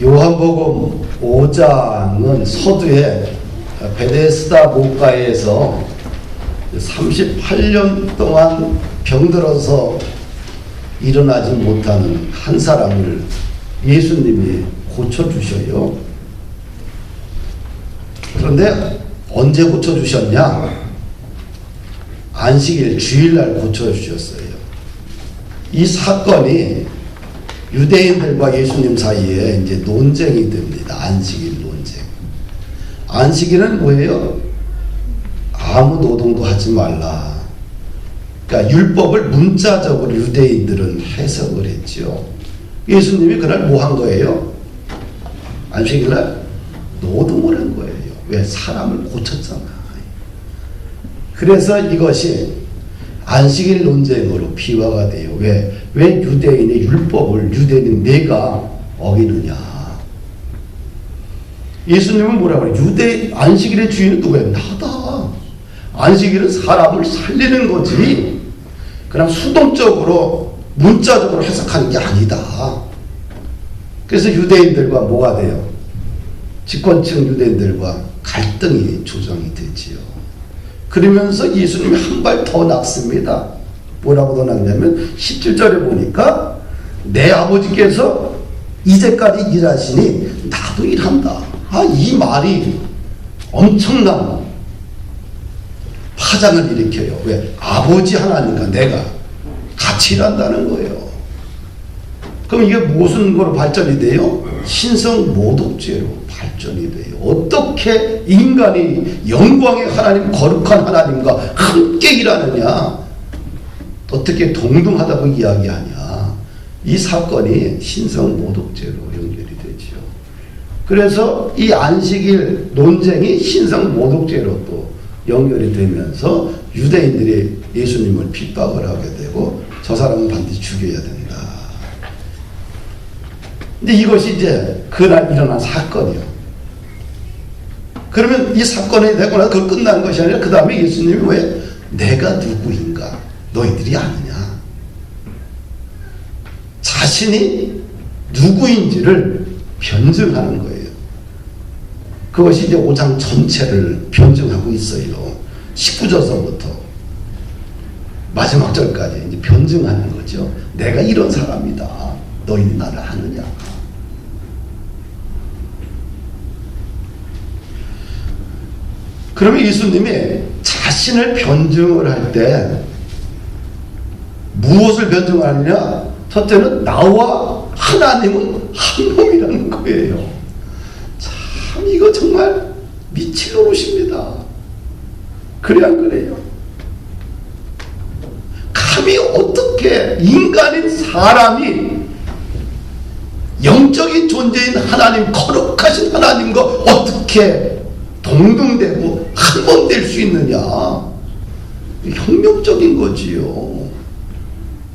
요한복음 5장은 서두에 베데스다 목가에서 38년 동안 병들어서 일어나지 못하는 한 사람을 예수님이 고쳐주셔요. 그런데 언제 고쳐주셨냐? 안식일 주일날 고쳐주셨어요. 이 사건이 유대인들과 예수님 사이에 이제 논쟁이 됩니다. 안식일 논쟁. 안식일은 뭐예요? 아무 노동도 하지 말라. 그러니까 율법을 문자적으로 유대인들은 해석을 했죠. 예수님이 그날 뭐 한 거예요? 안식일날 노동을 한 거예요. 왜? 사람을 고쳤잖아. 그래서 이것이 안식일 논쟁으로 비화가 돼요. 왜 유대인의 율법을 유대인 내가 어기느냐. 예수님은 뭐라고 그래요? 안식일의 주인은 누구예요? 나다. 안식일은 사람을 살리는 거지 그냥 수동적으로 문자적으로 해석하는 게 아니다. 그래서 유대인들과 뭐가 돼요? 집권층 유대인들과 갈등이 조정이 되지요. 그러면서 예수님이 한 발 더 낙습니다. 뭐라고 더 낙냐면 17절에 보니까 내 아버지께서 이제까지 일하시니 나도 일한다. 이 말이 엄청난 파장을 일으켜요. 왜? 아버지 하나님과 내가 같이 일한다는 거예요. 그럼 이게 무슨 거로 발전이 돼요? 신성 모독죄로 발전이 돼요. 어떻게 인간이 영광의 하나님, 거룩한 하나님과 함께 일하느냐? 어떻게 동등하다고 이야기하냐? 이 사건이 신성 모독죄로 연결이 되죠. 그래서 이 안식일 논쟁이 신성 모독죄로 또 연결이 되면서 유대인들이 예수님을 핍박을 하게 되고 저 사람은 반드시 죽여야 된다. 근데 이것이 이제 그날 일어난 사건이요. 그러면 이 사건이 되고 나서 그걸 끝난 것이 아니라 그 다음에 예수님이 왜 내가 누구인가 너희들이 아느냐. 자신이 누구인지를 변증하는 거예요. 그것이 이제 5장 전체를 변증하고 있어요. 19절서부터 마지막 절까지 이제 변증하는 거죠. 내가 이런 사람이다. 너희는 나를 아느냐. 그러면 예수님이 자신을 변증을 할 때 무엇을 변증하느냐? 첫째는 나와 하나님은 한 몸이라는 거예요. 참 이거 정말 미칠 노릇입니다. 그래 안 그래요? 감히 어떻게 인간인 사람이 영적인 존재인 하나님, 거룩하신 하나님과 어떻게 동등되고 한 몸 될 수 있느냐. 혁명적인 거지요.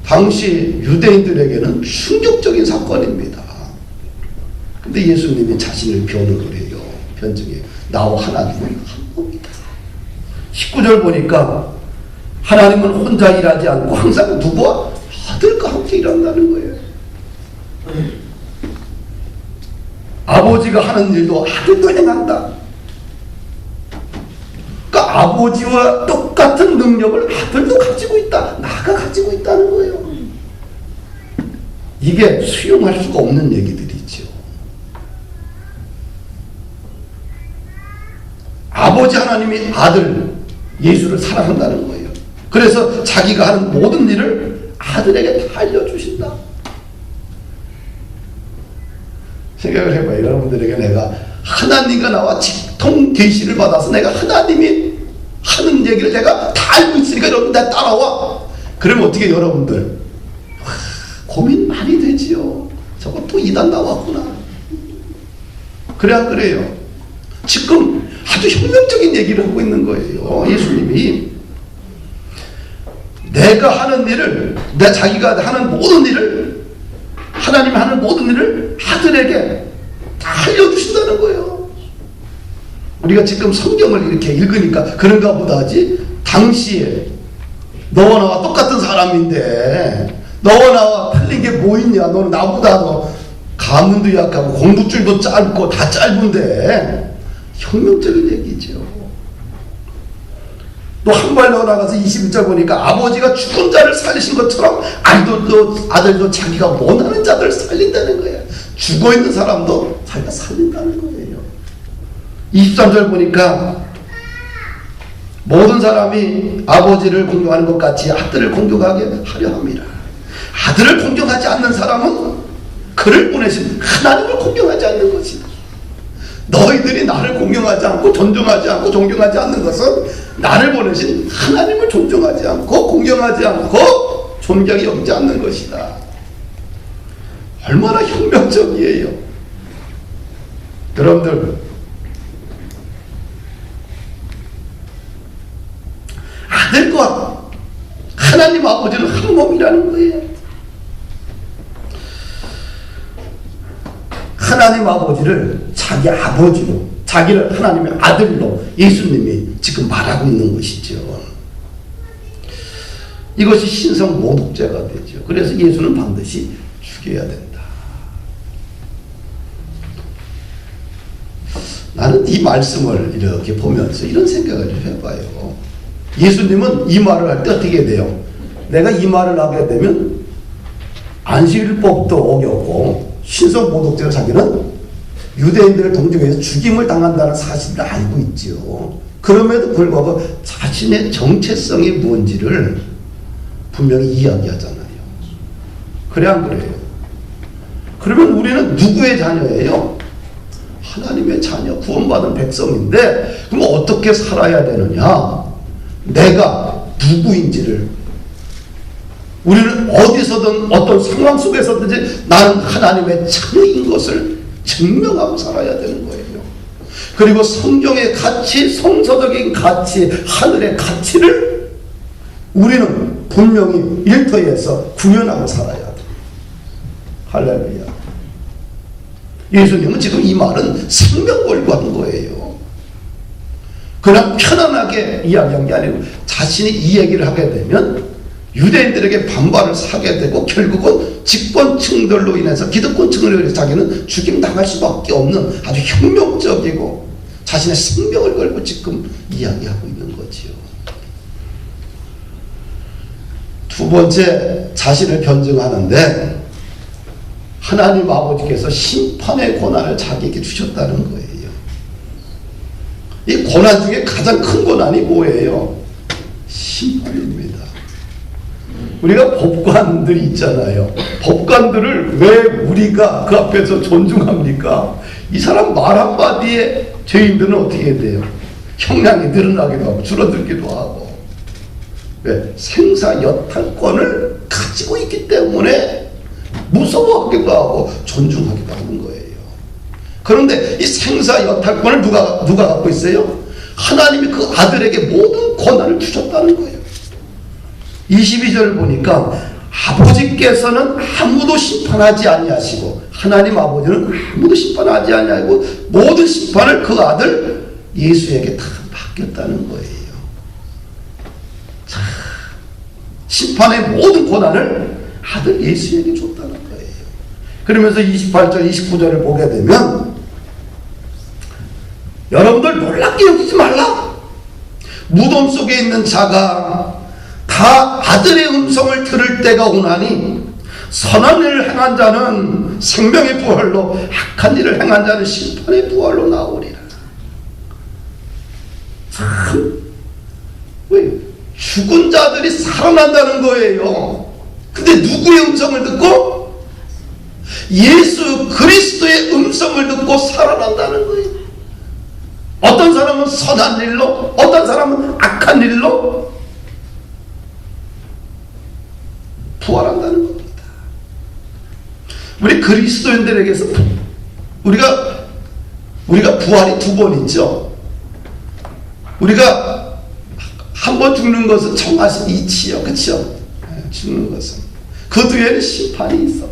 당시 유대인들에게는 충격적인 사건입니다. 근데 예수님이 자신을 변호를 해요. 변증해요. 나와 하나님은 한 몸이다. 19절 보니까 하나님은 혼자 일하지 않고 항상 누구와? 아들과 함께 일한다는 거예요. 아버지가 하는 일도 아들도 행한다. 그러니까 아버지와 똑같은 능력을 아들도 가지고 있다. 나가 가지고 있다는 거예요. 이게 수용할 수가 없는 얘기들이죠. 아버지 하나님이 아들 예수를 사랑한다는 거예요. 그래서 자기가 하는 모든 일을 아들에게 다 알려주신다. 생각을 해봐요. 여러분들에게 내가 하나님과 나와 직통 계시를 받아서 내가 하나님이 하는 얘기를 내가 다 알고 있으니까 여러분 나 따라와. 그러면 어떻게 여러분들 고민 많이 되지요. 저거 또 이단 나왔구나. 그래 안 그래요? 지금 아주 혁명적인 얘기를 하고 있는 거예요. 예수님이 내가 하는 일을 자기가 하는 모든 일을 하나님이 하는 모든 일을 아들에게 다 알려주신다는 거예요. 우리가 지금 성경을 이렇게 읽으니까 그런가 보다 하지 당시에 너와 나와 똑같은 사람인데 너와 나와 틀린 게 뭐 있냐. 너는 나보다 더 가문도 약하고 공부줄도 짧고 다 짧은데 혁명적인 얘기죠. 또 한 발 더 나가서 21절 보니까 아버지가 죽은 자를 살리신 것처럼 아들도 자기가 원하는 자들을 살린다는 거예요. 죽어있는 사람도 자기가 살린다는 거예요. 23절 보니까 모든 사람이 아버지를 공경하는 것 같이 아들을 공경하게 하려 합니다. 아들을 공경하지 않는 사람은 그를 보내신 하나님을 공경하지 않는 것이다. 너희들이 나를 공경하지 않고 존중하지 않고 존경하지 않는 것은 나를 보내신 하나님을 존중하지 않고 공경하지 않고 존경히 여기지 않는 것이다. 얼마나 혁명적이에요. 여러분들, 아들과 하나님 아버지는 한 몸이라는 거예요. 하나님 아버지를 자기 아버지로, 자기를 하나님의 아들로 예수님이 지금 말하고 있는 것이죠. 이것이 신성 모독죄가 되죠. 그래서 예수는 반드시 죽여야 된다. 나는 이 말씀을 이렇게 보면서 이런 생각을 좀 해봐요. 예수님은 이 말을 할 때 어떻게 돼요? 내가 이 말을 하게 되면 안식일법도 어겼고 신성 모독죄로 자기는 유대인들을 동정해서 죽임을 당한다는 사실을 알고 있죠. 그럼에도 불구하고 자신의 정체성이 뭔지를 분명히 이야기하잖아요. 그래 안 그래요? 그러면 우리는 누구의 자녀예요? 하나님의 자녀, 구원받은 백성인데 그럼 어떻게 살아야 되느냐? 내가 누구인지를, 우리는 어디서든 어떤 상황 속에서든지 나는 하나님의 자녀인 것을 증명하고 살아야 되는 거예요. 그리고 성경의 가치, 성서적인 가치, 하늘의 가치를 우리는 분명히 일터에서 구현하고 살아야 돼요. 할렐루야. 예수님은 지금 이 말은 생명 걸고 한 거예요. 그냥 편안하게 이야기한 게 아니고 자신이 이 얘기를 하게 되면 유대인들에게 반발을 사게 되고 결국은 집권층들로 인해서, 기득권층으로 인해서 자기는 죽임당할 수밖에 없는 아주 혁명적이고 자신의 생명을 걸고 지금 이야기하고 있는 거지요. 두 번째, 자신을 변증하는데 하나님 아버지께서 심판의 권한을 자기에게 주셨다는 거예요. 이 고난 중에 가장 큰 고난이 뭐예요? 심판입니다. 우리가 법관들이 있잖아요. 법관들을 왜 우리가 그 앞에서 존중합니까? 이 사람 말 한마디에 죄인들은 어떻게 돼요? 형량이 늘어나기도 하고 줄어들기도 하고. 왜? 생사여탈권을 가지고 있기 때문에 무서워하기도 하고 존중하기도 하는 거예요. 그런데 이 생사여탈권을 누가 갖고 있어요? 하나님이 그 아들에게 모든 권한을 주셨다는 거예요. 22절을 보니까 아버지께서는 아무도 심판하지 아니하시고 하나님 아버지는 아무도 심판하지 아니하고 모든 심판을 그 아들 예수에게 다 맡겼다는 거예요. 자, 심판의 모든 권한을 아들 예수에게 줬다는 거예요. 그러면서 28절 29절을 보게 되면 여러분들 놀랍게 여기지 말라. 무덤 속에 있는 자가 다 아들의 음성을 들을 때가 오나니 선한 일을 행한 자는 생명의 부활로 악한 일을 행한 자는 심판의 부활로 나오리라. 참, 왜 죽은 자들이 살아난다는 거예요. 근데 누구의 음성을 듣고? 예수 그리스도의 음성을 듣고 살아난다는 거예요. 어떤 사람은 선한 일로, 어떤 사람은 악한 일로 부활한다는 겁니다. 우리 그리스도인들에게서 우리가 부활이 두 번 있죠. 우리가 한 번 죽는 것은 정하신 이치요, 그렇죠? 죽는 것은 그 뒤에는 심판이 있어.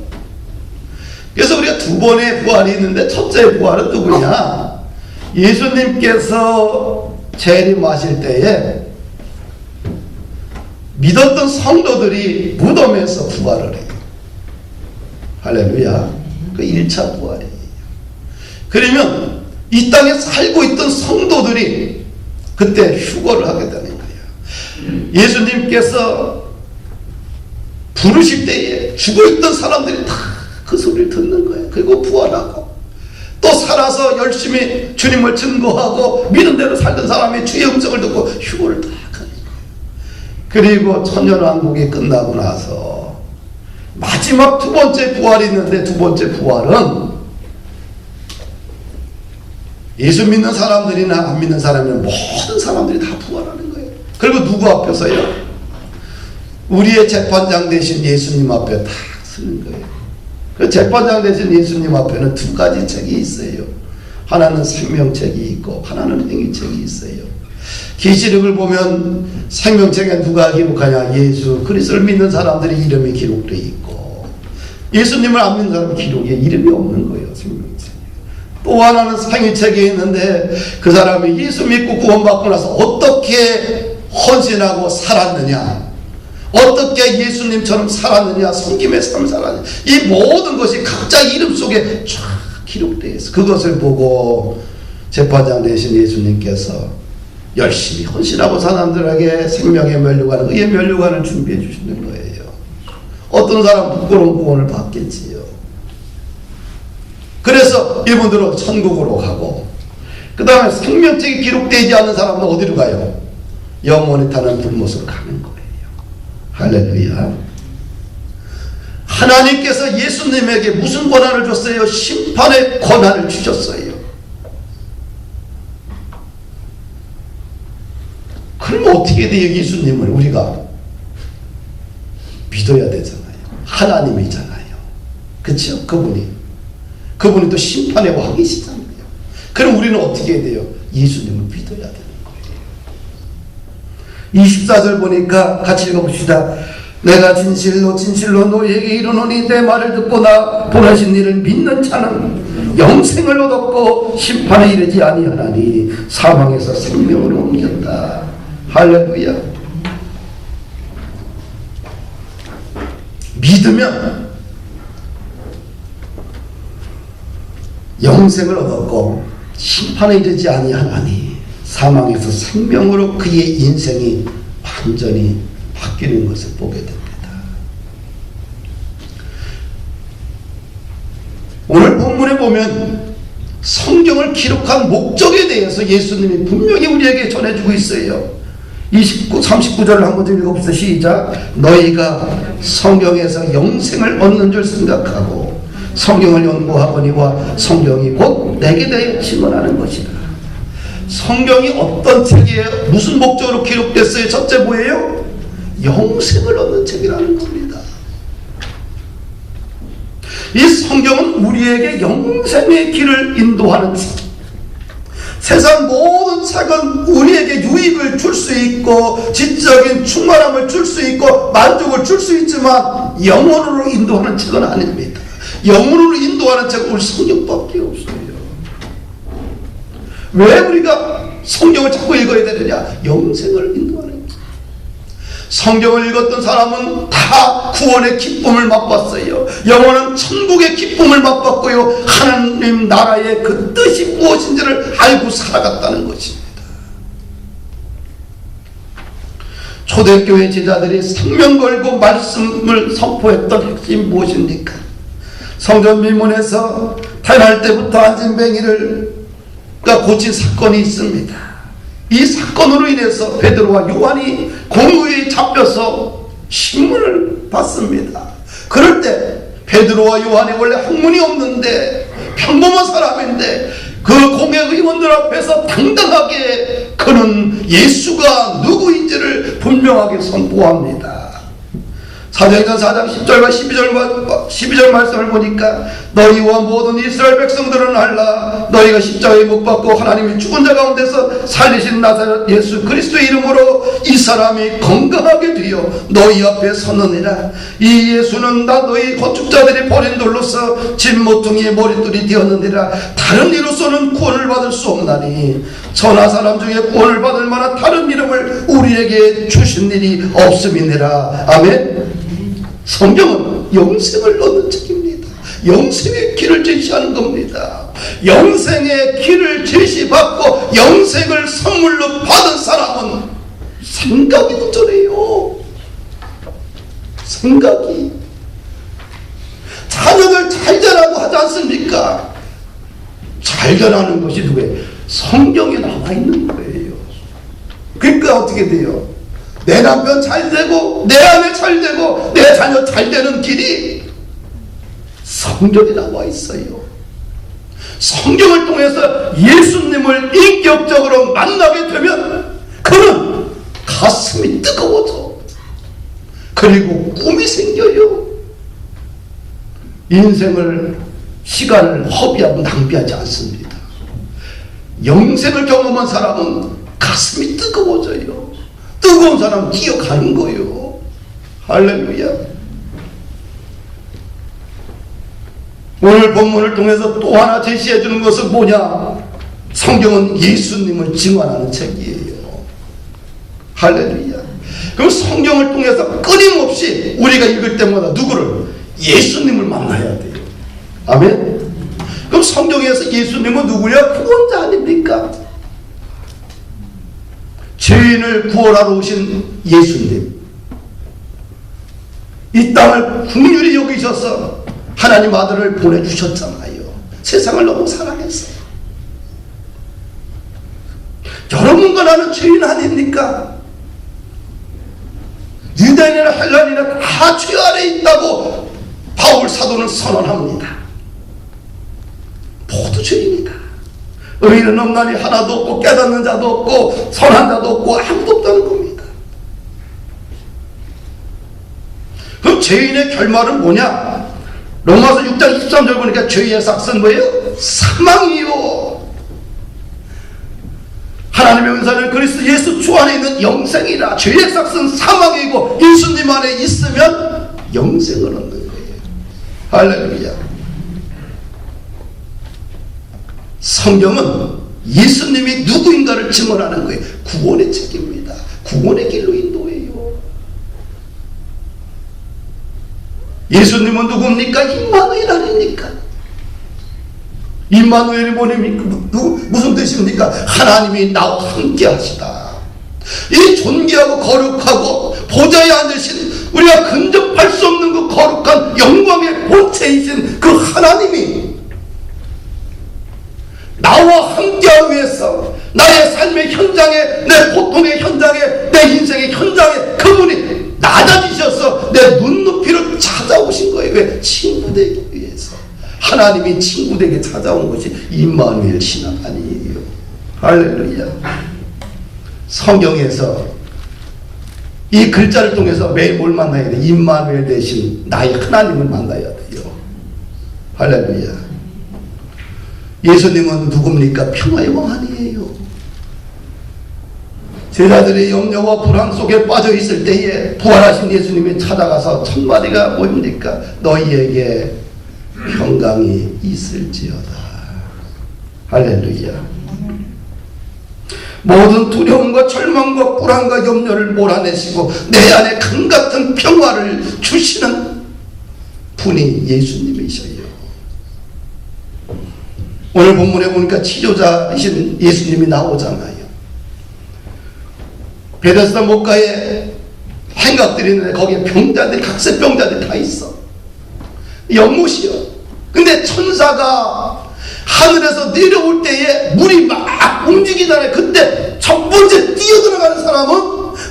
그래서 우리가 두 번의 부활이 있는데 첫째 부활은 누구냐? 예수님께서 재림하실 때에 믿었던 성도들이 무덤에서 부활을 해요. 할렐루야. 그 1차 부활이에요. 그러면 이 땅에 살고 있던 성도들이 그때 휴거를 하게 되는 거예요. 예수님께서 부르실 때에 죽어있던 사람들이 다 그 소리를 듣는 거예요. 그리고 부활하고 또 살아서 열심히 주님을 증거하고 믿은 대로 살던 사람이 주의 음성을 듣고 휴거를 다 하는 거예요. 그리고 천년왕국이 끝나고 나서 마지막 두 번째 부활이 있는데, 두 번째 부활은 예수 믿는 사람들이나 안 믿는 사람이나 모든 사람들이 다 부활하는 거예요. 그리고 누구 앞에서요? 우리의 재판장 되신 예수님 앞에 다 서는 거예요. 그 재판장 되신 예수님 앞에는 두 가지 책이 있어요. 하나는 생명책이 있고 하나는 행위책이 있어요. 계시록을 보면 생명책에 누가 기록하냐? 예수 그리스도를 믿는 사람들의 이름이 기록되어 있고, 예수님을 안 믿는 사람은 기록에 이름이 없는 거예요. 생명책. 또 하나는 행위책이 있는데, 그 사람이 예수 믿고 구원받고 나서 어떻게 헌신하고 살았느냐, 어떻게 예수님처럼 살았느냐, 섬김의 삶을 살았느냐, 이 모든 것이 각자 이름 속에 쫙 기록되어 있어. 그것을 보고 재판장 되신 예수님께서 열심히 헌신하고 사람들에게 생명의 면류관, 의의 면류관을 준비해 주시는 거예요. 어떤 사람은 부끄러운 구원을 받겠지요. 그래서 이분들은 천국으로 가고, 그 다음에 생명책이 기록되지 않은 사람은 어디로 가요? 영원히 타는 불못으로 가는 거예요. 할렐루야. 하나님께서 예수님에게 무슨 권한을 줬어요? 심판의 권한을 주셨어요. 그럼 어떻게 돼요? 예수님을 우리가 믿어야 되잖아요. 하나님이잖아요. 그렇죠? 그분이 또 심판의 왕이시잖아요. 그럼 우리는 어떻게 해야 돼요? 예수님을 믿어야 되는 거예요. 24절 보니까 같이 읽어봅시다. 내가 진실로 진실로 너희에게 이르노니 내 말을 듣고 나 보내신 이를 믿는 자는 영생을 얻었고 심판에 이르지 아니하나니 사망에서 생명으로 옮겼다. 할렐루야. 믿으면 영생을 얻었고 심판에 이르지 아니하나니 사망에서 생명으로 그의 인생이 완전히 바뀌는 것을 보게 됩니다. 오늘 본문에 보면 성경을 기록한 목적에 대해서 예수님이 분명히 우리에게 전해주고 있어요. 39절을 한번 읽어봅시다. 시작. 너희가 성경에서 영생을 얻는 줄 생각하고 성경을 연구하거니와 성경이 곧 내게 대해 증언하는 것이다. 성경이 어떤 책이에요? 무슨 목적으로 기록됐어요? 첫째 뭐예요? 영생을 얻는 책이라는 겁니다. 이 성경은 우리에게 영생의 길을 인도하는 책. 세상 모든 책은 우리에게 유익을 줄 수 있고 지적인 충만함을 줄 수 있고 만족을 줄 수 있지만 영혼으로 인도하는 책은 아닙니다. 영혼으로 인도하는 책은 우리 성경밖에 없어요. 왜 우리가 성경을 자꾸 읽어야 되느냐? 영생을 인도하는 책. 성경을 읽었던 사람은 다 구원의 기쁨을 맛봤어요. 영혼은 천국의 기쁨을 맛봤고요, 하나님 나라의 그 뜻이 무엇인지를 알고 살아갔다는 것입니다. 초대교회 제자들이 생명 걸고 말씀을 선포했던 핵심이 무엇입니까? 성전 미문에서 태어날 때부터 안진뱅이를 고친 사건이 있습니다. 이 사건으로 인해서 베드로와 요한이 공의에 잡혀서 신문을 받습니다. 그럴 때 베드로와 요한이 원래 학문이 없는데 평범한 사람인데 그 공회 의원들 앞에서 당당하게 그는 예수가 누구인지를 분명하게 선포합니다. 사도행전 4장 10절과 12절 말씀을 보니까 너희와 모든 이스라엘 백성들은 알라. 너희가 십자가에 못 박고 하나님이 죽은 자 가운데서 살리신 나사렛 예수 그리스도의 이름으로 이 사람이 건강하게 되어 너희 앞에 서느니라. 이 예수는 나 너희 건축자들이 버린 돌로서 집 모퉁이의 머릿돌이 되었느니라. 다른 이로서는 구원을 받을 수 없나니 천하 사람 중에 구원을 받을 만한 다른 이름을 우리에게 주신 일이 없음이니라. 아멘. 성경은 영생을 얻는 책입니다. 영생의 길을 제시하는 겁니다. 영생의 길을 제시받고 영생을 선물로 받은 사람은 생각이 문제래요. 생각이. 자녀들 잘 자라고 하지 않습니까? 잘 자라는 것이 누구예요? 성경에 나와 있는 거예요. 그러니까 어떻게 돼요? 내 남편 잘 되고 내 아내 잘 되고 내 자녀 잘 되는 길이 성경에 나와 있어요. 성경을 통해서 예수님을 인격적으로 만나게 되면 그는 가슴이 뜨거워져. 그리고 꿈이 생겨요. 인생을, 시간을 허비하고 낭비하지 않습니다. 영생을 경험한 사람은 가슴이 뜨거워져요. 뜨거운 사람은 뛰어가는 거예요. 할렐루야. 오늘 본문을 통해서 또 하나 제시해 주는 것은 뭐냐? 성경은 예수님을 증언하는 책이에요. 할렐루야. 그럼 성경을 통해서 끊임없이 우리가 읽을 때마다 누구를? 예수님을 만나야 돼요. 아멘. 그럼 성경에서 예수님은 누구냐? 구원자 아닙니까? 죄인을 구원하러 오신 예수님. 이 땅을 긍휼히 여기셔서 하나님 아들을 보내주셨잖아요. 세상을 너무 사랑했어요. 여러분과 나는 죄인 아닙니까? 유대인이나 헬라인이나 다 죄 아래 있다고 바울 사도는 선언합니다. 모두 죄인이다. 의인은 없나니 하나도 없고 깨닫는 자도 없고 선한 자도 없고 아무도 없다는 겁니다. 그럼 죄인의 결말은 뭐냐? 로마서 6장 23절 보니까 죄의 삭은 뭐예요? 사망이요. 하나님의 은사는 그리스도 예수 주 안에 있는 영생이라. 죄의 삭은 사망이고 예수님 안에 있으면 영생을 얻는 거예요. 할렐루야. 성경은 예수님이 누구인가를 증언하는 거예요. 구원의 책입니다. 구원의 길로 인도해요. 예수님은 누굽니까? 임마누엘 아닙니까? 임마누엘이 뭐입니까? 무슨 뜻입니까? 하나님이 나와 함께 하시다. 이 존귀하고 거룩하고 보좌에 앉으신 우리가 근접할 수 없는 그 거룩한 영광의 본체이신 그 하나님이 나와 함께하기 위해서 나의 삶의 현장에, 내 고통의 현장에, 내 인생의 현장에 그분이 낮아지셔서 내 눈높이로 찾아오신 거예요. 왜? 친구 되기 위해서. 하나님이 친구 되게 찾아온 것이 임마누엘 신앙 아니에요. 할렐루야. 성경에서 이 글자를 통해서 매일 뭘 만나야 돼? 임마누엘 대신 나의 하나님을 만나야 돼요. 할렐루야. 예수님은 누굽니까? 평화의 왕 아니에요. 제자들이 염려와 불안 속에 빠져 있을 때에 부활하신 예수님이 찾아가서 첫 마디가 뭡니까? 너희에게 평강이 있을지어다. 할렐루야. 모든 두려움과 절망과 불안과 염려를 몰아내시고 내 안에 강같은 평화를 주시는 분이 예수님이셔요. 오늘 본문에 보니까 치료자이신 예수님이 나오잖아요. 베데스다 목가에 행각들이 있는데 거기에 병자들, 각세병자들이 다 있어. 연못이요. 근데 천사가 하늘에서 내려올 때에 물이 막 움직이잖아요. 그때 첫 번째 뛰어들어가는 사람은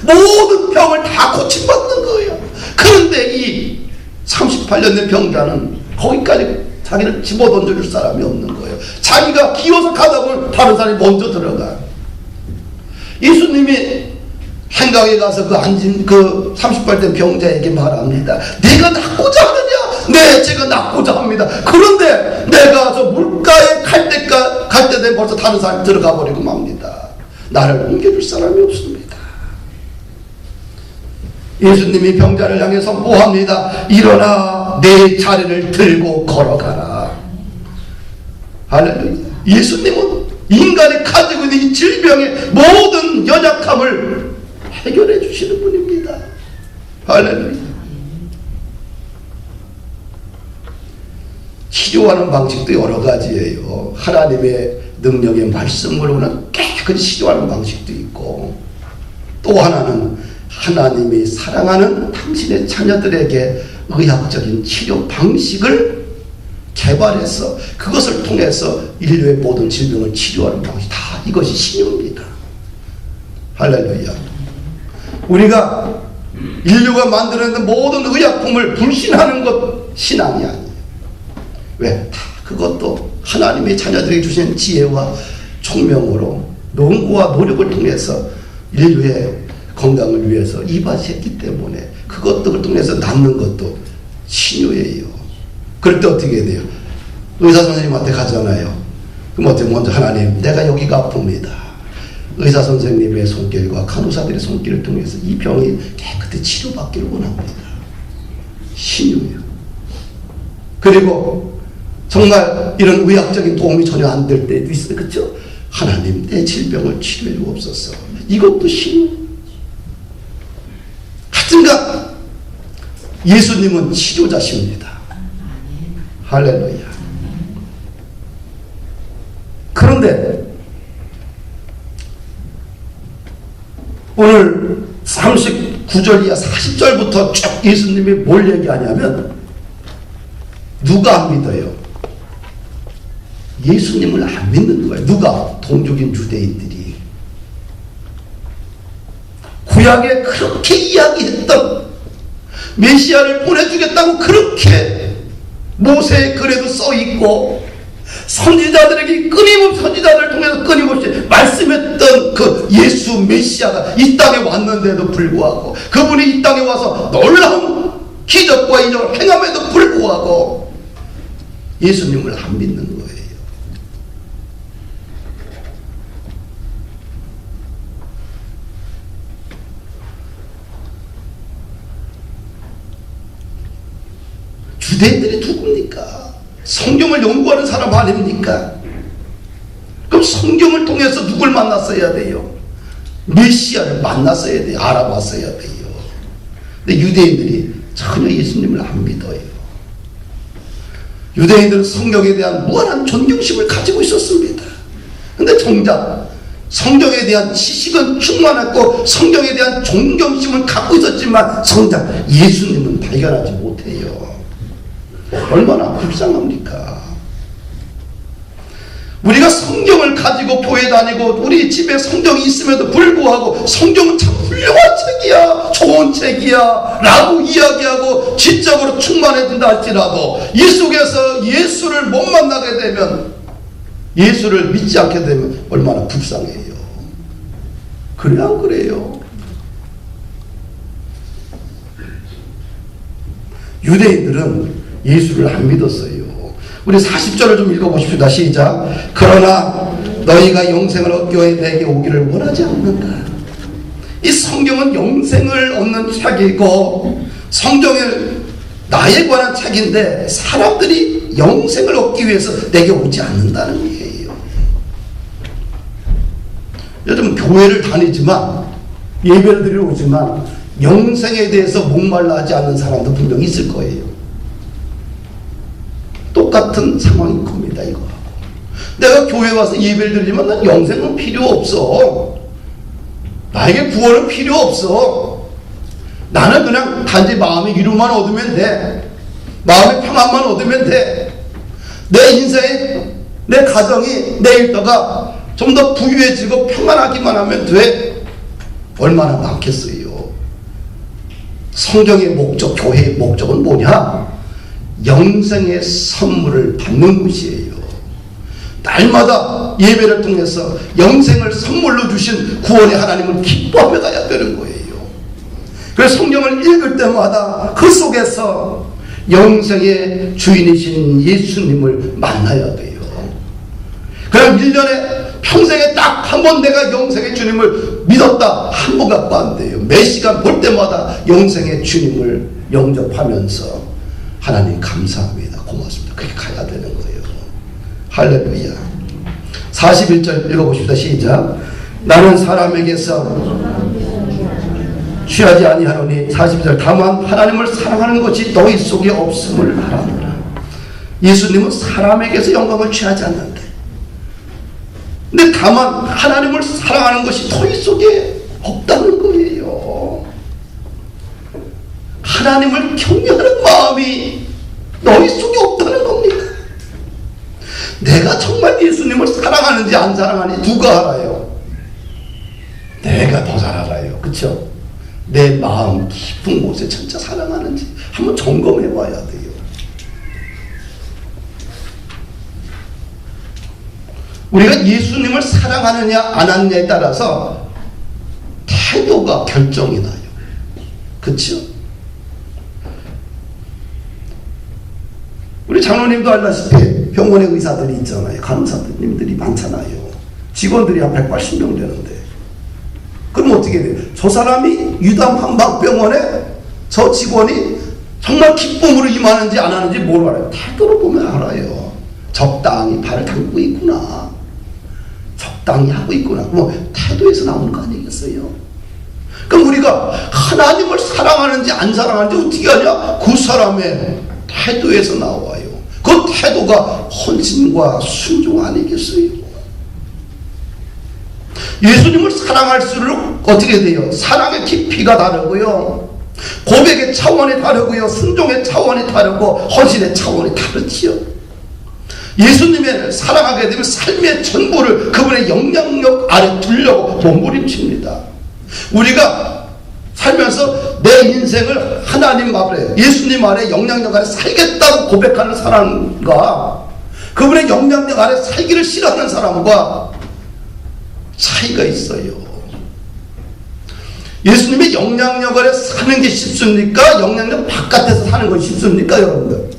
모든 병을 다 고침받는 거예요. 그런데 이 38년 된 병자는 거기까지 자기를 집어던져줄 사람이 없는 거예요. 자기가 기어서 가다 보면 다른 사람이 먼저 들어가. 예수님이 행각에 가서 그 앉은 그 38된 병자에게 말합니다. 네가 낫고자 하느냐? 네, 제가 낫고자 합니다. 그런데 내가 저 물가에 갈 때 되면 벌써 다른 사람이 들어가 버리고 맙니다. 나를 옮겨줄 사람이 없습니다. 예수님이 병자를 향해 선포합니다. 일어나 내 자리를 들고 걸어가라. 할렐루야. 예수님은 인간이 가지고 있는 이 질병의 모든 연약함을 해결해 주시는 분입니다. 할렐루야. 치료하는 방식도 여러 가지예요. 하나님의 능력의 말씀으로는 깨끗이 치료하는 방식도 있고, 또 하나는 하나님이 사랑하는 당신의 자녀들에게 의학적인 치료 방식을 개발해서 그것을 통해서 인류의 모든 질병을 치료하는 방식, 다 이것이 신유입니다. 할렐루야. 우리가 인류가 만들어낸 모든 의약품을 불신하는 것 신앙이 아니에요. 왜? 다 그것도 하나님의 자녀들에게 주신 지혜와 총명으로 연구와 노력을 통해서 인류의 건강을 위해서 이바지했기 때문에 그것들을 통해서 낫는 것도 신유예요. 그럴 때 어떻게 해야 돼요? 의사 선생님한테 가잖아요. 그럼 어떻게 먼저 하나님, 내가 여기가 아픕니다. 의사 선생님의 손길과 간호사들의 손길을 통해서 이 병이 깨끗이 치료받기를 원합니다. 신유예요. 그리고 정말 이런 의학적인 도움이 전혀 안 될 때도 있어요. 그렇죠? 하나님, 내 질병을 치료해 주옵소서. 이것도 신유. 하여튼간 예수님은 치료자십니다. 할렐루야. 그런데 오늘 39절 이하 40절부터 쭉 예수님이 뭘 얘기하냐면, 누가 안 믿어요? 예수님을 안 믿는 거예요. 누가? 동족인 유대인들이. 구약에 그렇게 이야기했던 메시아를 보내주겠다고 그렇게 모세의 글에도 써있고, 선지자들에게 끊임없이, 선지자들을 통해서 끊임없이 말씀했던 그 예수 메시아가 이 땅에 왔는데도 불구하고, 그분이 이 땅에 와서 놀라운 기적과 이적을 행함에도 불구하고 예수님을 안 믿는 거예요. 유대인들이 누굽니까? 성경을 연구하는 사람 아닙니까? 그럼 성경을 통해서 누굴 만났어야 돼요? 메시아를 만났어야 돼요. 알아봤어야 돼요. 근데 유대인들이 전혀 예수님을 안 믿어요. 유대인들은 성경에 대한 무한한 존경심을 가지고 있었습니다. 근데 정작 성경에 대한 지식은 충만했고 성경에 대한 존경심을 갖고 있었지만 정작 예수님은 발견하지 못해요. 얼마나 불쌍합니까? 우리가 성경을 가지고 교회 다니고 우리 집에 성경이 있음에도 불구하고 성경은 참 훌륭한 책이야, 좋은 책이야 라고 이야기하고 지적으로 충만해진다 할지라도 이 속에서 예수를 못 만나게 되면, 예수를 믿지 않게 되면 얼마나 불쌍해요. 그래야 안 그래요? 유대인들은 예수를 안 믿었어요. 우리 40절을 좀 읽어보십시다. 시작. 그러나 너희가 영생을 얻기 위해 내게 오기를 원하지 않는다. 이 성경은 영생을 얻는 책이고 성경은 나에 관한 책인데 사람들이 영생을 얻기 위해서 내게 오지 않는다는 거예요. 요즘 교회를 다니지만 예배를 드리러 오지만 영생에 대해서 목말라 하지 않는 사람도 분명히 있을 거예요. 똑같은 상황인 겁니다. 이거 내가 교회 와서 예배를 드리지만 난 영생은 필요 없어, 나에게 구원은 필요 없어, 나는 그냥 단지 마음의 위로만 얻으면 돼, 마음의 평안만 얻으면 돼, 내 인생에 내 가정이 내 일터가 좀 더 부유해지고 평안하기만 하면 돼. 얼마나 많겠어요. 성경의 목적, 교회의 목적은 뭐냐? 영생의 선물을 받는 곳이에요. 날마다 예배를 통해서 영생을 선물로 주신 구원의 하나님을 기뻐하며 가야 되는 거예요. 그래서 성경을 읽을 때마다 그 속에서 영생의 주인이신 예수님을 만나야 돼요. 그럼 1년에 평생에 딱 한 번 내가 영생의 주님을 믿었다, 한 번 갖고 안 돼요. 매 시간 볼 때마다 영생의 주님을 영접하면서 하나님 감사합니다, 고맙습니다, 그렇게 가야 되는 거예요. 할렐루야. 41절 읽어보십시다. 시작. 나는 사람에게서 취하지 아니하노니 42절 다만 하나님을 사랑하는 것이 너희 속에 없음을 알아노라. 예수님은 사람에게서 영광을 취하지 않는데, 근데 다만 하나님을 사랑하는 것이 너희 속에 없다는 거예요. 하나님을 경외하는 마음이 너희 속에 없다는 겁니다. 내가 정말 예수님을 사랑하는지 안 사랑하는지 누가 알아요? 내가 더 잘 알아요. 그렇죠? 내 마음 깊은 곳에 진짜 사랑하는지 한번 점검해 봐야 돼요. 우리가 예수님을 사랑하느냐 안 하느냐에 따라서 태도가 결정이 나요. 그렇죠? 우리 장로님도 알다시피 병원에 의사들이 있잖아요. 간호사님들이 많잖아요. 직원들이 한 180명 되는데, 그럼 어떻게 돼요? 저 사람이 유담 한방병원에 저 직원이 정말 기쁨으로 임하는지 안 하는지 뭘 알아요? 태도로 보면 알아요. 적당히 발을 담고 있구나, 적당히 하고 있구나. 뭐 태도에서 나오는 거 아니겠어요? 그럼 우리가 하나님을 사랑하는지 안 사랑하는지 어떻게 하냐? 그 사람의 태도에서 나와요. 그 태도가 헌신과 순종 아니겠어요? 예수님을 사랑할수록 어떻게 돼요? 사랑의 깊이가 다르고요, 고백의 차원이 다르고요, 순종의 차원이 다르고 헌신의 차원이 다르지요. 예수님을 사랑하게 되면 삶의 전부를 그분의 영향력 아래 두려고 몸부림칩니다. 우리가 살면서 내 인생을 하나님 아래, 예수님 아래 영향력 아래 살겠다고 고백하는 사람과 그분의 영향력 아래 살기를 싫어하는 사람과 차이가 있어요. 예수님의 영향력 아래 사는 게 쉽습니까? 영향력 바깥에서 사는 것이 쉽습니까? 여러분들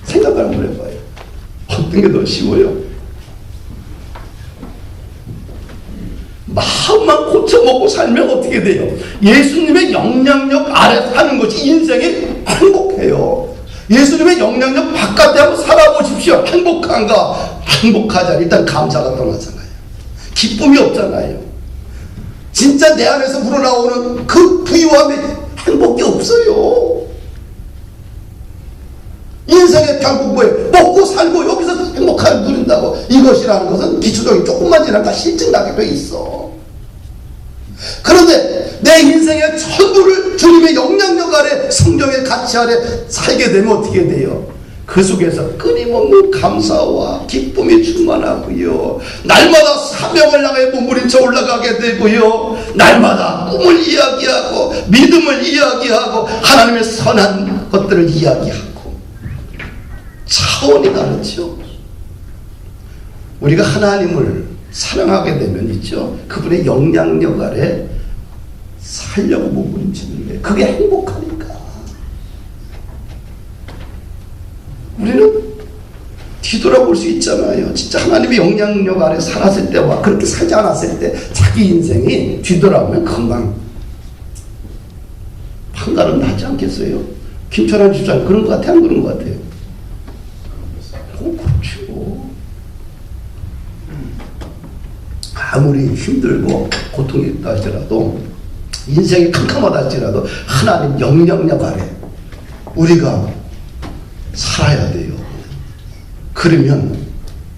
생각을 한번 해봐요. 어떤 게 더 쉬워요? 마음만 고쳐먹고 살면 어떻게 돼요? 예수님의 영향력 아래 사는 것이 인생이 행복해요. 예수님의 영향력 바깥에 한번 살아보십시오. 행복한가? 행복하지 않아요. 일단 감사가 떠나잖아요. 기쁨이 없잖아요. 진짜 내 안에서 우러나오는 그 부유함의 행복이 없어요. 인생의 결국 뭐예요? 먹고 살고 여기서 행복함을 누린다고. 이것이라는 것은 기초적인 조금만 지나가 실증나게 돼 있어. 그런데 내 인생의 전부를 주님의 영향력 아래, 성령의 가치 아래 살게 되면 어떻게 돼요? 그 속에서 끊임없는 감사와 기쁨이 충만하고요, 날마다 사명을 향해 몸부림쳐 올라가게 되고요, 날마다 꿈을 이야기하고 믿음을 이야기하고 하나님의 선한 것들을 이야기하고, 차원이 다르죠. 우리가 하나님을 사랑하게 되면 있죠, 그분의 영향력 아래 살려고 몸부림치는 게 그게 행복하니까. 우리는 뒤돌아볼 수 있잖아요. 진짜 하나님의 영향력 아래 살았을 때와 그렇게 살지 않았을 때 자기 인생이 뒤돌아보면 금방 판가름 나지 않겠어요? 김철환 집사님 그런 것 같아요? 안 그런 것 같아요? 그렇죠. 아무리 힘들고 고통이 있다 할지라도, 인생이 캄캄하다 할지라도 하나님 영향력 아래 우리가 살아야 돼요. 그러면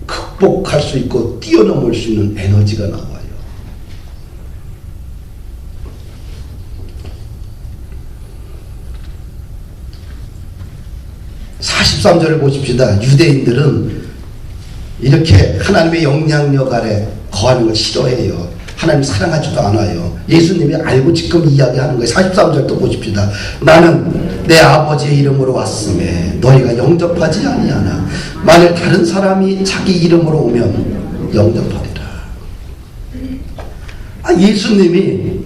극복할 수 있고 뛰어넘을 수 있는 에너지가 나와요. (43절을) 보십시다. 유대인들은 이렇게 하나님의 영향력 아래 거하는 걸 싫어해요. 하나님 사랑하지도 않아요. 예수님이 알고 지금 이야기하는 거예요. 43절도 보십시다. 나는 내 아버지의 이름으로 왔음에 너희가 영접하지 아니하나 만일 다른 사람이 자기 이름으로 오면 영접하리라. 예수님이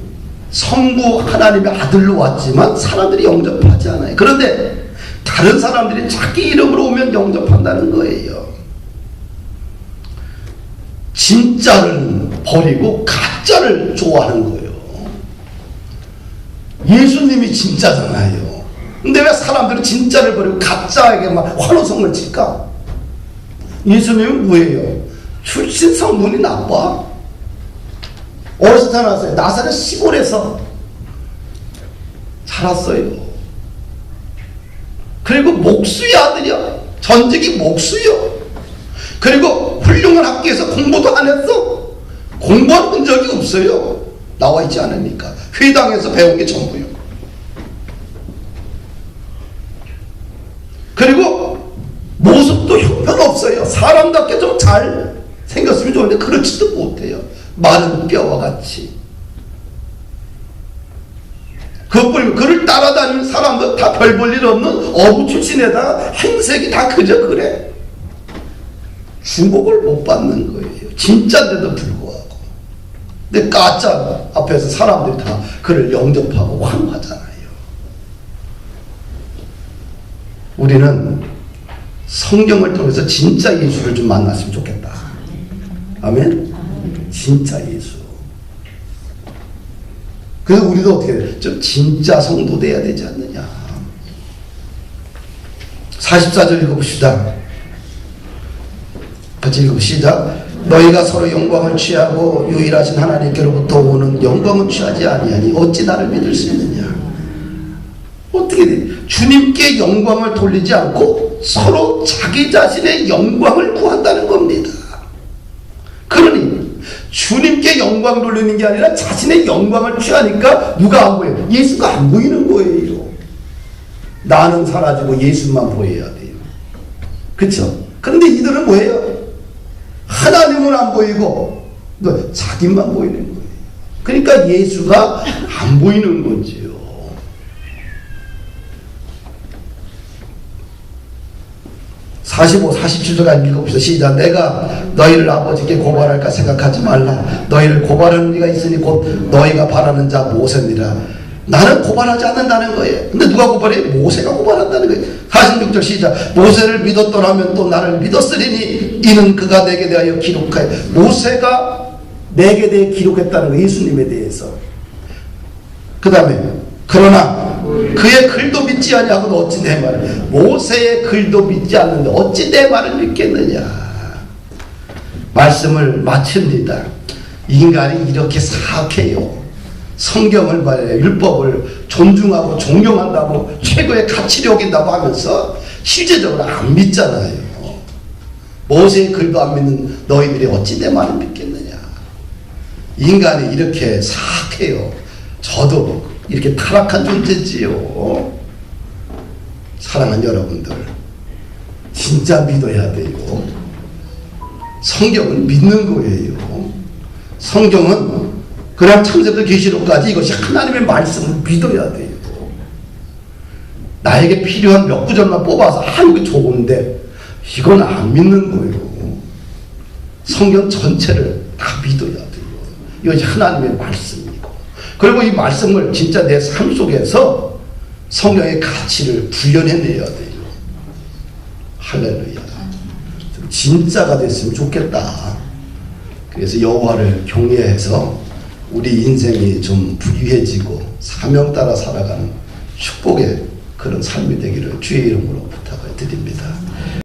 성부 하나님의 아들로 왔지만 사람들이 영접하지 않아요. 그런데 다른 사람들이 자기 이름으로 오면 영접한다는 거예요. 진짜를 버리고 가짜를 좋아하는 거예요. 예수님이 진짜잖아요. 근데 왜 사람들은 진짜를 버리고 가짜에게만 환호성을 칠까? 예수님은 뭐예요? 출신 성분이 나빠. 어디서 태어났어요? 나사렛 시골에서 살았어요. 그리고 목수의 아들이야. 전직이 목수요. 그리고 훌륭한 학교에서 공부도 안 했어. 공부한 적이 없어요. 나와 있지 않으니까. 회당에서 배운 게 전부요. 그리고 모습도 형편없어요. 사람답게 좀 잘 생겼으면 좋은데 그렇지도 못해요. 마른 뼈와 같이. 그를 따라다니는 사람도 다 별 볼 일 없는 어부 출신에다가 행색이 다 그저 그래. 주목을 못 받는 거예요. 진짜인데도 불구하고. 근데 가짜 앞에서 사람들이 다 그를 영접하고 환호하잖아요. 우리는 성경을 통해서 진짜 예수를 좀 만났으면 좋겠다. 아멘? 진짜 예수. 그래서 우리도 어떻게 돼? 좀 진짜 성도 돼야 되지 않느냐. 44절 읽어봅시다. 같이 읽읍시다. 너희가 서로 영광을 취하고 유일하신 하나님께로부터 오는 영광을 취하지 아니하니 어찌 나를 믿을 수 있느냐. 어떻게 돼? 주님께 영광을 돌리지 않고 서로 자기 자신의 영광을 구한다는 겁니다. 그러니 주님께 영광 돌리는 게 아니라 자신의 영광을 취하니까 누가 안 보여요? 예수가 안 보이는 거예요. 나는 사라지고 예수만 보여야 돼요. 그렇죠? 그런데 이들은 뭐예요? 하나님은 안 보이고 자기만 보이는 거예요. 그러니까 예수가 안 보이는 거지요. 45, 47절까지 읽어봅시다. 시작. 내가 너희를 아버지께 고발할까 생각하지 말라. 너희를 고발하는 이가 있으니 곧 너희가 바라는 자 모세니라. 나는 고발하지 않는다는 거예요. 근데 누가 고발해? 모세가 고발한다는 거예요. 46절 시작. 모세를 믿었더라면 또 나를 믿었으리니 이는 그가 내게 대하여 기록하여. 모세가 내게 대해 기록했다는 거예요. 예수님에 대해서. 그 다음에 그러나 그의 글도 믿지 아니하고도 어찌 내 말을, 모세의 글도 믿지 않는데 어찌 내 말을 믿겠느냐. 말씀을 마칩니다. 인간이 이렇게 사악해요. 성경을 말해요. 율법을 존중하고 존경한다고 최고의 가치를 여긴다고 하면서 실제적으로 안 믿잖아요. 모세의 글도 안 믿는 너희들이 어찌 내 말을 믿겠느냐. 인간이 이렇게 사악해요. 저도 이렇게 타락한 존재지요. 사랑하는 여러분들, 진짜 믿어야 돼요. 성경은 믿는 거예요. 성경은 그냥 창세부터 계시록까지 이것이 하나님의 말씀을 믿어야 돼요. 나에게 필요한 몇 구절만 뽑아서 이거 좋은데 이건 안 믿는 거예요. 성경 전체를 다 믿어야 돼요. 이것이 하나님의 말씀이고, 그리고 이 말씀을 진짜 내 삶 속에서 성경의 가치를 구현해내야 돼요. 할렐루야. 진짜가 됐으면 좋겠다. 그래서 여호와를 경외해서 우리 인생이 좀 부유해지고 사명 따라 살아가는 축복의 그런 삶이 되기를 주의 이름으로 부탁을 드립니다.